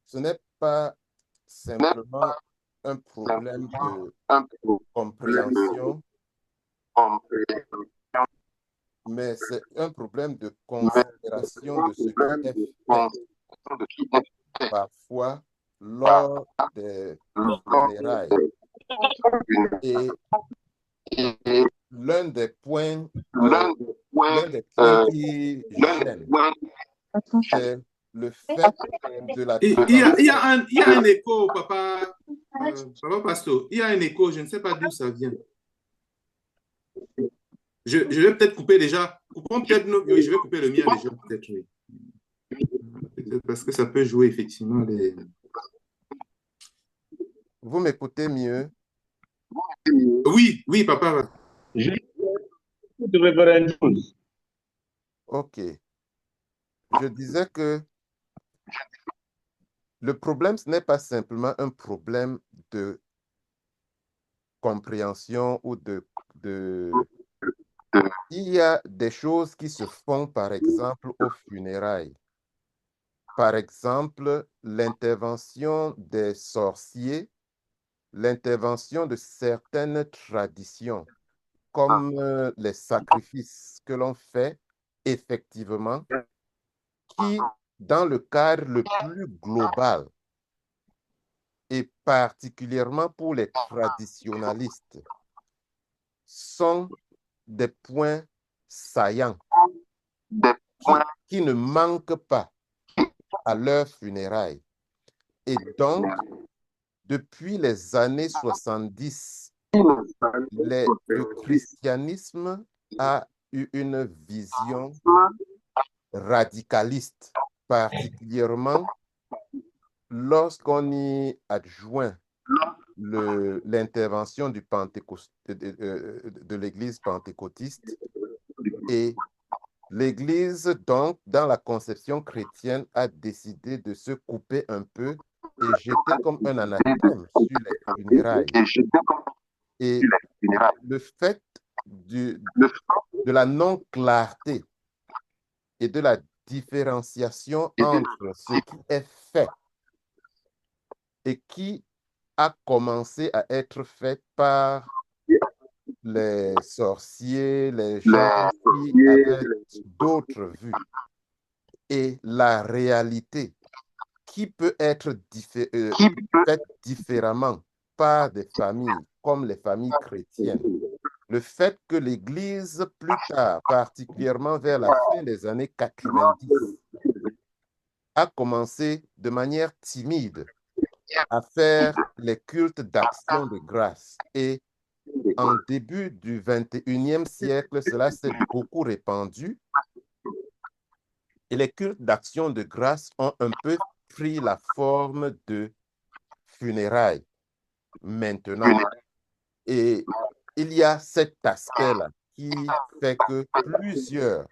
ce n'est pas simplement un problème de compréhension, mais c'est un problème de considération de ce qui est fait parfois lors des funérailles. Et l'un des points qui gêne, c'est le fait de la... Il y a un écho, papa Pastor. Il y a un écho, je ne sais pas d'où ça vient. Je vais peut-être couper déjà. Oui, je vais couper le mien déjà, peut-être, oui. Parce que ça peut jouer effectivement les... Vous m'écoutez mieux? Oui, papa. Ok. Je disais que le problème, ce n'est pas simplement un problème de compréhension ou Il y a des choses qui se font, par exemple, aux funérailles. Par exemple, l'intervention des sorciers, l'intervention de certaines traditions, comme les sacrifices que l'on fait effectivement, qui, dans le cadre le plus global, et particulièrement pour les traditionalistes, sont des points saillants qui ne manquent pas à leurs funérailles. Et donc, depuis les années 70, le christianisme a eu une vision radicaliste, particulièrement lorsqu'on y adjoint l'intervention de l'Église pentecôtiste. Et l'Église, donc, dans la conception chrétienne, a décidé de se couper un peu et jeter comme un anathème sur les funérailles. Et le fait de la non-clarté et de la différenciation entre ce qui est fait et qui a commencé à être fait par les sorciers, les gens qui avaient d'autres vues, et la réalité qui peut être faite différemment par des familles comme les familles chrétiennes. Le fait que l'Église, plus tard, particulièrement vers la fin des années 90, a commencé de manière timide à faire les cultes d'action de grâce. Et en début du 21e siècle, cela s'est beaucoup répandu. Et les cultes d'action de grâce ont un peu pris la forme de funérailles maintenant. Et il y a cet aspect-là qui fait que plusieurs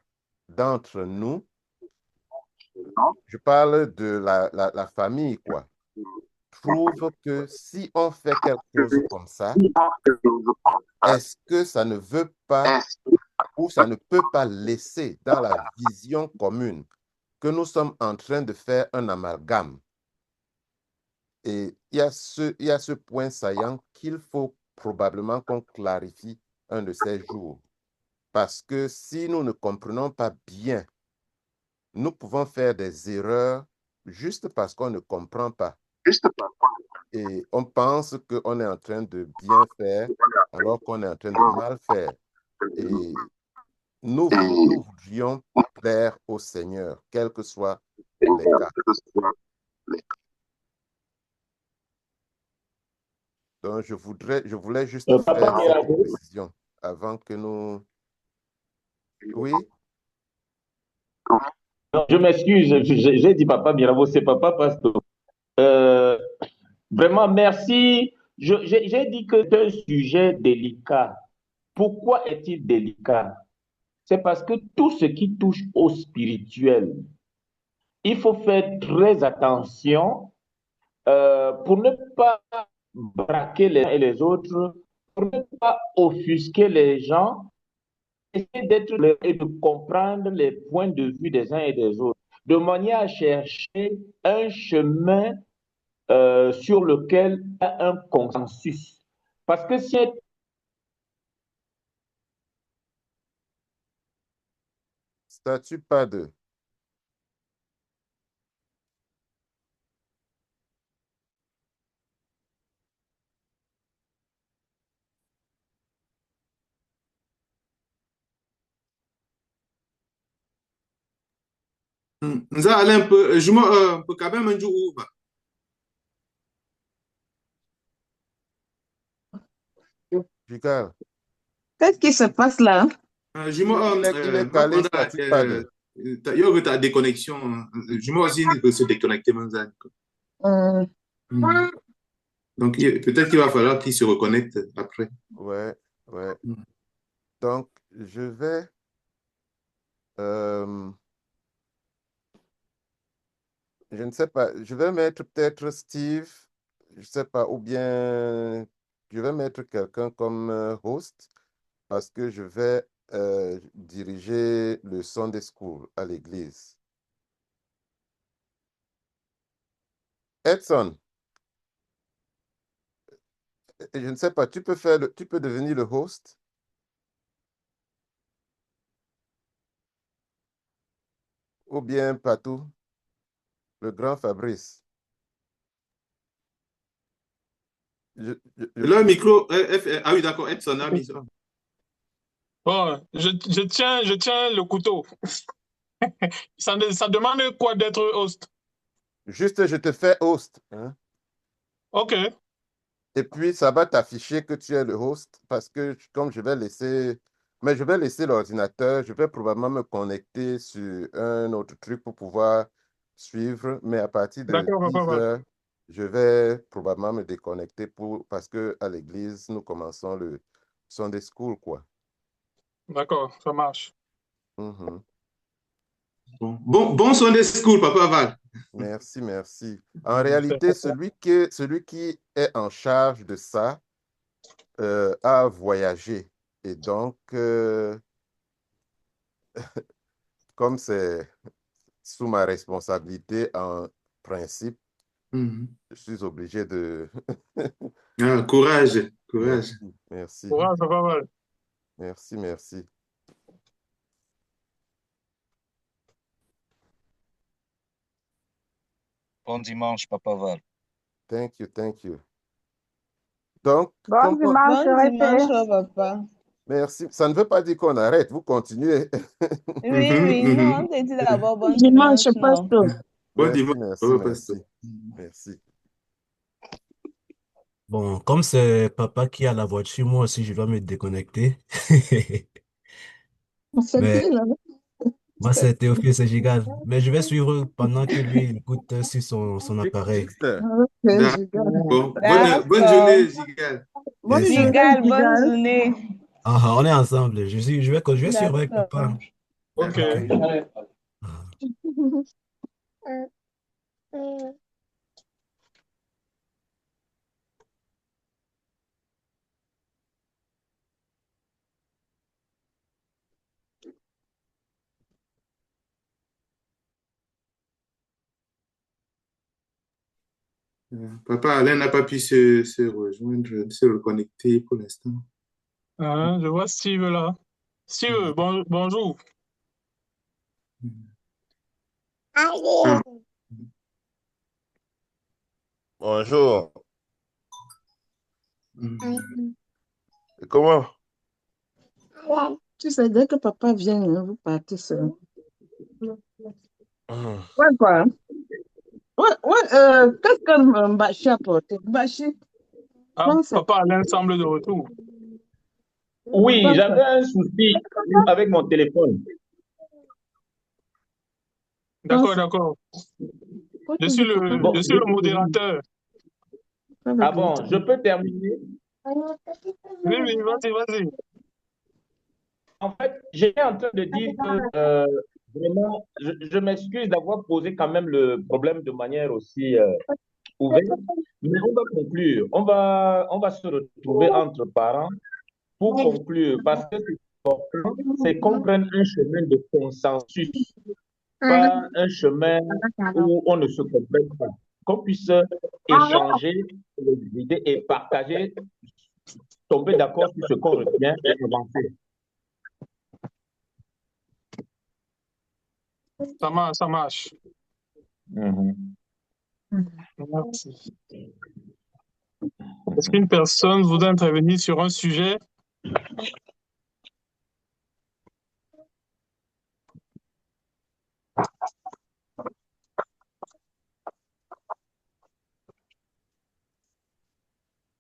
d'entre nous, je parle de la famille, quoi, trouve que si on fait quelque chose comme ça, est-ce que ça ne veut pas ou ça ne peut pas laisser dans la vision commune que nous sommes en train de faire un amalgame? Et il y a ce point saillant qu'il faut probablement qu'on clarifie un de ces jours. Parce que si nous ne comprenons pas bien, nous pouvons faire des erreurs juste parce qu'on ne comprend pas. Et on pense qu'on est en train de bien faire alors qu'on est en train de mal faire. Et nous voudrions plaire au Seigneur, quels que soient les cas. Donc, je voulais juste Papa faire cette Mirabeau, précision avant que nous... Oui, je m'excuse, j'ai dit Papa Mirabeau, c'est Papa Pasteur. Euh, Vraiment, merci. J'ai dit que c'est un sujet délicat. Pourquoi est-il délicat? C'est parce que tout ce qui touche au spirituel, il faut faire très attention pour ne pas braquer les uns et les autres, pour ne pas offusquer les gens, essayer d'être et de comprendre les points de vue des uns et des autres, de manière à chercher un chemin sur lequel il y a un consensus. Parce que si statut pas de... Nous allons un peu, je me peux quand même un jour où, Jigal, Qu'est-ce qui se passe là? je me, il est calé, statut pas de... il y a ta déconnexion. Je me aussi il peut se déconnecter, Manzan. Euh, Donc, peut-être qu'il va falloir qu'il se reconnecte après. Ouais, ouais. Mm. Donc, je vais... je ne sais pas, je vais mettre peut-être Steve, je ne sais pas, ou bien je vais mettre quelqu'un comme host parce que je vais diriger le Sunday School à l'église. Edson, je ne sais pas, tu peux devenir le host? Ou bien Patou, le grand Fabrice. Le micro, ah oui, d'accord, Edson a mis ça. Bon, je tiens le couteau. Ça demande quoi d'être host? Juste, je te fais host. Hein? OK. Et puis, ça va t'afficher que tu es le host parce que comme je vais laisser l'ordinateur, je vais probablement me connecter sur un autre truc pour pouvoir suivre. Mais à partir de D'accord, 10 papa. heures, je vais probablement me déconnecter parce qu'à l'église, nous commençons le Sunday School, quoi. D'accord, ça marche. Mhm. Bon Sunday School, Papa Val. Merci, merci. En réalité, celui qui est en charge de ça a voyagé. Et donc, comme c'est sous ma responsabilité en principe, je suis obligé de... Ah, courage, courage. Merci, Courage, papa Val. merci, merci. Bon dimanche, Papa Val. Thank you, thank you. Donc, Bon dimanche, papa. merci. Ça ne veut pas dire qu'on arrête, vous continuez. Oui, non, on t'a dit d'abord bon Dimanche, dimanche, non. pasteur. Bon Merci, dimanche, merci, Papa merci. Pasteur. Merci. Bon, comme c'est papa qui a la voiture, moi aussi, je dois me déconnecter. C'est Mais qui là? moi, c'est Théophile Sejigal. Mais je vais suivre pendant que lui il écoute sur son appareil. Jixter. Ok, Gigal. Bon, bonne D'accord. journée, Gigal. Bonne Merci. journée, Gigal, bonne Gigal. journée. Ah, on est ensemble. Je vais suivre avec D'accord. papa. OK. Ok. Ah. Papa Alain n'a pas pu se rejoindre, se reconnecter pour l'instant. Je vois Steve là. Steve, bonjour. Bonjour. Et comment? Tu sais, dès que papa vient, hein, vous partez seul. Hum. Ouais, quoi? Qu'est-ce que Mbachi a porté? Mbachi, Ah, pense. papa Alain semble de retour. Oui, j'avais un souci avec mon téléphone. D'accord, d'accord. Je suis le modérateur. Ah bon, je peux terminer? Oui, oui, vas-y, vas-y. En fait, j'étais en train de dire que vraiment, je m'excuse d'avoir posé quand même le problème de manière aussi ouverte, mais on va conclure. On va se retrouver entre parents pour conclure, parce que c'est important, c'est qu'on prenne un chemin de consensus, pas un chemin où on ne se comprenne pas. Qu'on puisse échanger les idées et partager, tomber d'accord sur ce qu'on retient et avancer. Ça marche. Merci. Est-ce qu'une personne voudrait intervenir sur un sujet?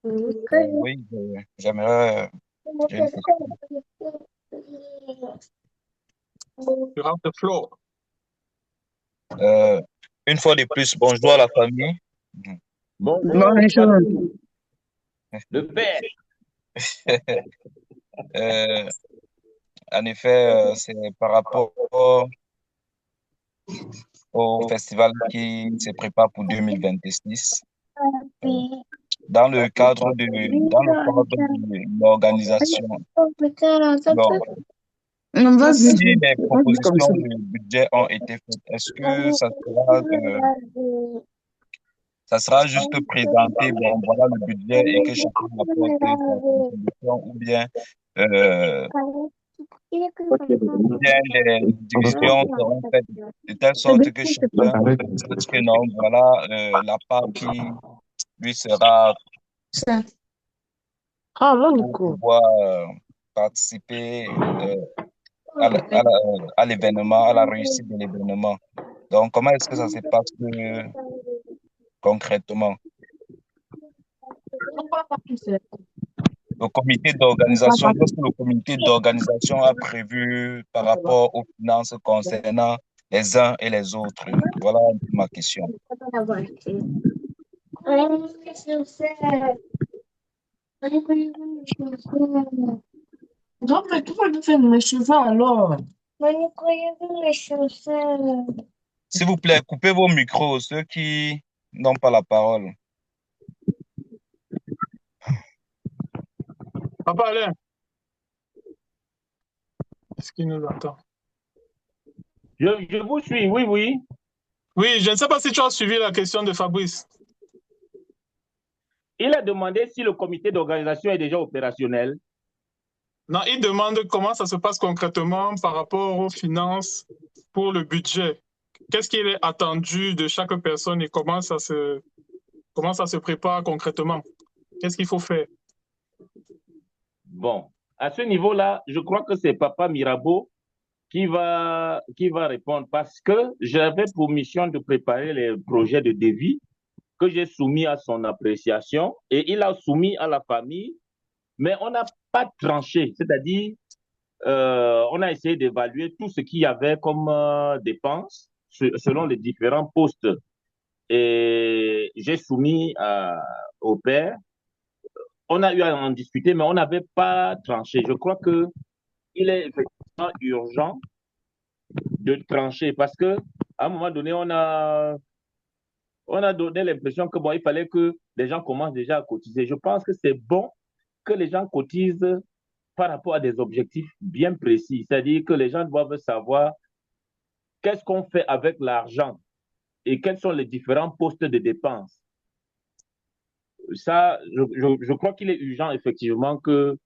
Oui, j'aimerais j'ai une question. You have the floor. Une fois de plus, bonjour à la famille. Bonjour. Le père. En effet, c'est par rapport au festival qui se prépare pour 2026. Dans le cadre de l'organisation. Si les propositions de budget ont été faites, est-ce que ça sera juste présenté, bon, voilà le budget et que chacun apporte sa contribution, ou bien les divisions seront faites de telle sorte que chacun sache que non, voilà la part qui lui sera pour pouvoir participer à l'événement, à la réussite de l'événement. Donc, comment est-ce que ça se passe concrètement? Le comité d'organisation, qu'est-ce que le comité d'organisation a prévu par rapport aux finances concernant les uns et les autres? Voilà ma question. Donc, mais tu vas faire mes cheveux alors. S'il vous plaît, coupez vos micros, ceux qui n'ont pas la parole. Papa Alain, est-ce qu'il nous entend? Je vous suis, oui, oui. Oui, je ne sais pas si tu as suivi la question de Fabrice. Il a demandé si le comité d'organisation est déjà opérationnel. Non, il demande comment ça se passe concrètement par rapport aux finances pour le budget. Qu'est-ce qu'il est attendu de chaque personne et comment ça se prépare concrètement? Qu'est-ce qu'il faut faire? Bon, à ce niveau-là, je crois que c'est Papa Mirabeau qui va répondre, parce que j'avais pour mission de préparer les projets de devis que j'ai soumis à son appréciation, et il a soumis à la famille, mais on n'a pas tranché, c'est-à-dire on a essayé d'évaluer tout ce qu'il y avait comme dépenses selon les différents postes, et j'ai soumis au père. On a eu à en discuter, mais on n'avait pas tranché. Je crois que il est effectivement urgent de trancher, parce que à un moment donné, on a donné l'impression que bon, il fallait que les gens commencent déjà à cotiser. Je pense que c'est bon que les gens cotisent par rapport à des objectifs bien précis. C'est-à-dire que les gens doivent savoir qu'est-ce qu'on fait avec l'argent et quels sont les différents postes de dépenses. ça, je crois qu'il est urgent, effectivement, que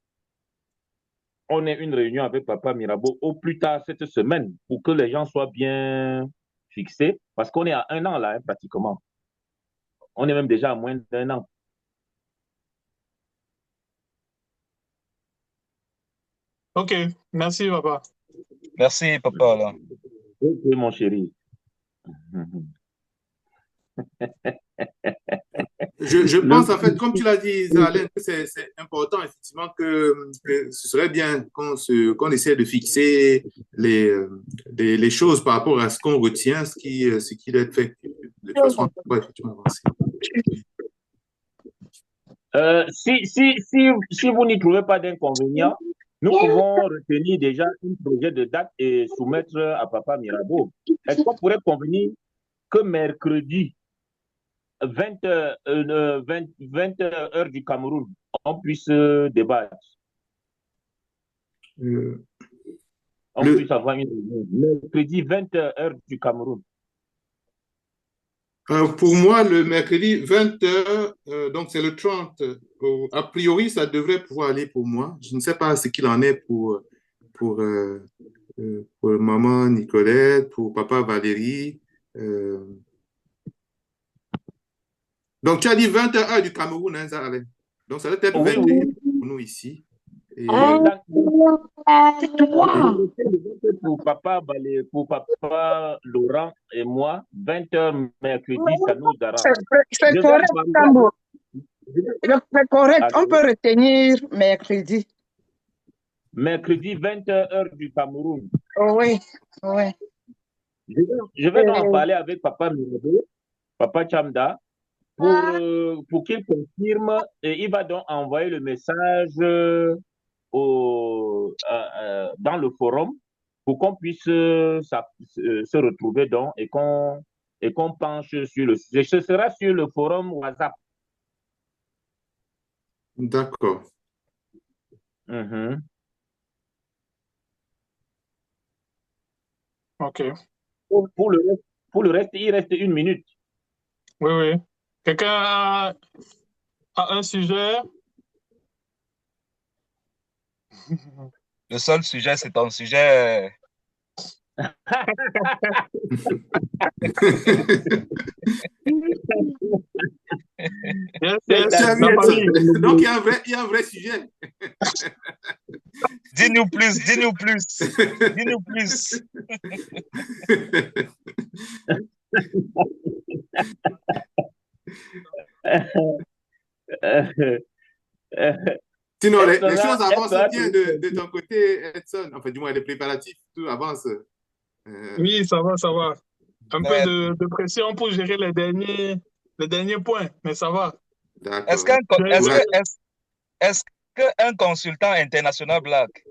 on ait une réunion avec Papa Mirabeau au plus tard cette semaine pour que les gens soient bien fixés, parce qu'on est à 1 an là, hein, pratiquement. On est même déjà à moins d'1 an. Ok, merci, papa. Merci, papa, Alain. Ok, mon chéri. Je pense, en fait, comme tu l'as dit, Alain, que c'est important, effectivement, que ce serait bien qu'on essaie de fixer les choses par rapport à ce qu'on retient, ce qui doit être fait, de façon à pouvoir effectivement avancer. Si vous n'y trouvez pas d'inconvénient, nous pouvons retenir déjà un projet de date et soumettre à Papa Mirabeau. Est-ce qu'on pourrait convenir que mercredi, 20 heures du Cameroun, on puisse débattre? On puisse avoir une réunion. Mercredi, 20 heures du Cameroun. Pour moi, le mercredi 20h, donc c'est le 30. A priori, ça devrait pouvoir aller pour moi. Je ne sais pas ce qu'il en est pour maman Nicolette, pour papa Valérie. Donc, tu as dit 20h du Cameroun, hein, ça, Alain? Donc, ça doit être 21 pour nous ici. Et... Pour papa Laurent et moi, 20h mercredi, ça nous arrange. C'est correct, Tambo. C'est correct, on peut retenir mercredi. Mercredi, 20h du Cameroun. Oui, oui. Je vais en parler avec Papa Mirabeau, Papa Chamda, pour qu'il confirme et il va donc envoyer le message dans le forum pour qu'on puisse se retrouver donc et qu'on penche sur le sujet. Ce sera sur le forum WhatsApp. D'accord. Ok. Pour le reste, il reste 1 minute. Oui, oui. Quelqu'un a un sujet? Le seul sujet, c'est ton sujet. Donc, il y a un vrai sujet. Dis-nous plus, dis-nous plus, dis-nous plus. Sinon, les choses avancent bien de ton côté, Edson. Enfin, du moins, les préparatifs, tout avance. Oui, ça va, ça va. Un peu de pression pour gérer les derniers points, mais ça va. Est-ce qu'un consultant international blague?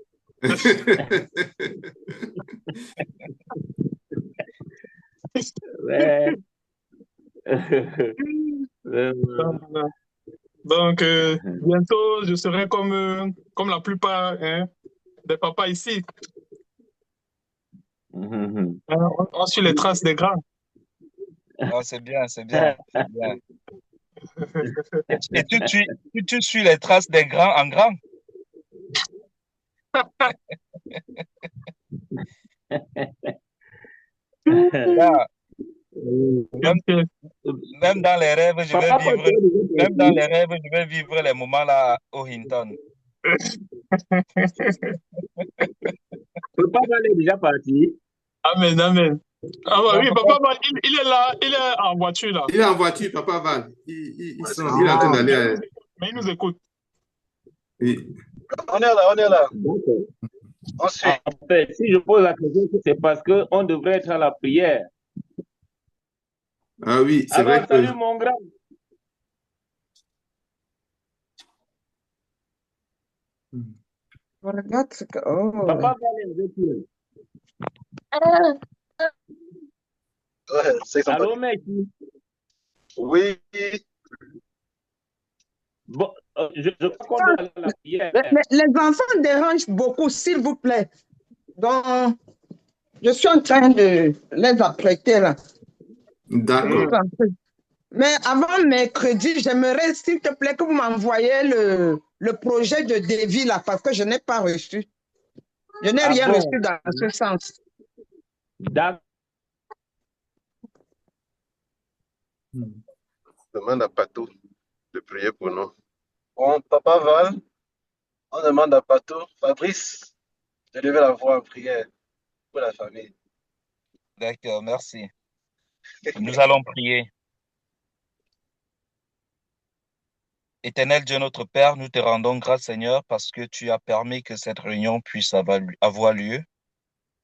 Donc, bientôt, je serai comme la plupart des papas ici. On suit les traces des grands. Oh, c'est bien, c'est bien, c'est bien. Et tu suis les traces des grands en grand? Même dans les rêves, je vais vivre les moments là au Hinton. Papa Val est déjà parti. Amen, amen. Ah bah, oui, Papa Val, il est là, il est en voiture là. Il est en voiture, Papa Val. Il est en train d'aller. Mais il nous écoute. Oui. On est là. En fait, si je pose la question, c'est parce qu'on devrait être à la prière. Ah oui, c'est vrai que... Salut mon grand. Regarde ce que... Oh. Papa va aller avec allô, mec. Oui. Bon, je crois qu'on doit aller à la prière. Les enfants dérangent beaucoup, s'il vous plaît. Donc, je suis en train de les apprêter là. D'accord. Mais avant mercredi, j'aimerais, s'il te plaît, que vous m'envoyiez le projet de devis là, parce que je n'ai pas reçu. Je n'ai Ah rien bon? reçu dans ce sens. D'accord. Demande à Patou de prier pour nous. Bon, Papa Val, on demande à Patou, Fabrice, de lever la voix en prière pour la famille. D'accord, merci. Nous allons prier. Éternel Dieu notre Père, nous te rendons grâce Seigneur parce que tu as permis que cette réunion puisse avoir lieu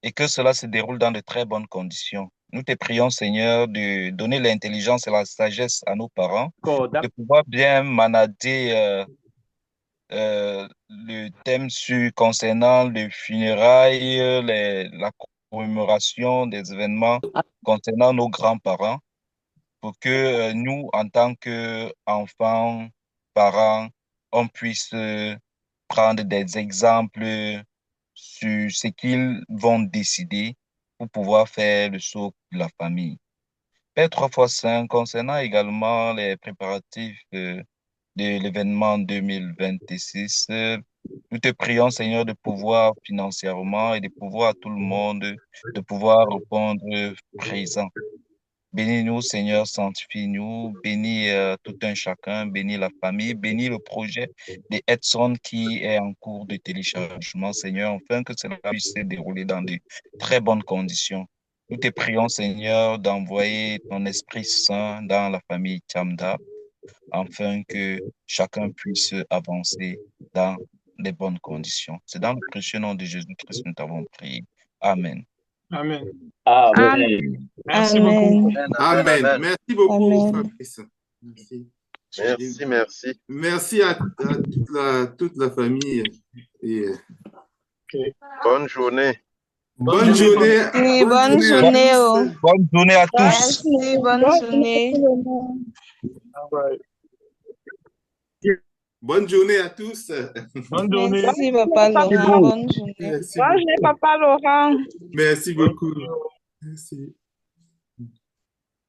et que cela se déroule dans de très bonnes conditions. Nous te prions Seigneur de donner l'intelligence et la sagesse à nos parents, de pouvoir bien manager le thème concernant les funérailles, la commémoration des événements concernant nos grands-parents, pour que nous, en tant qu'enfants, parents, on puisse prendre des exemples sur ce qu'ils vont décider pour pouvoir faire le saut de la famille. Père 3x5, concernant également les préparatifs de l'événement 2026, nous te prions, Seigneur, de pouvoir financièrement et de pouvoir à tout le monde, de pouvoir répondre présent. Bénis-nous, Seigneur, sanctifie-nous, bénis tout un chacun, bénis la famille, bénis le projet de Edson qui est en cours de téléchargement, Seigneur, afin que cela puisse se dérouler dans de très bonnes conditions. Nous te prions, Seigneur, d'envoyer ton Esprit Saint dans la famille Tchamda, afin que chacun puisse avancer dans les bonnes conditions. C'est dans le précieux nom de Jésus-Christ que nous t'avons prié. Amen. Amen. Amen. Merci beaucoup. Amen. Merci beaucoup, Amen. Fabrice. Merci. Merci. Merci à toute la famille. Et, Bonne journée. bonne journée. Oui, bonne journée. Oh. Bonne journée à tous. Merci, bonne journée. Bonne journée à tous. Bonne journée. Merci, Papa Laurent. Bonne journée. Merci Bonne journée, Papa Laurent. Merci beaucoup. Merci.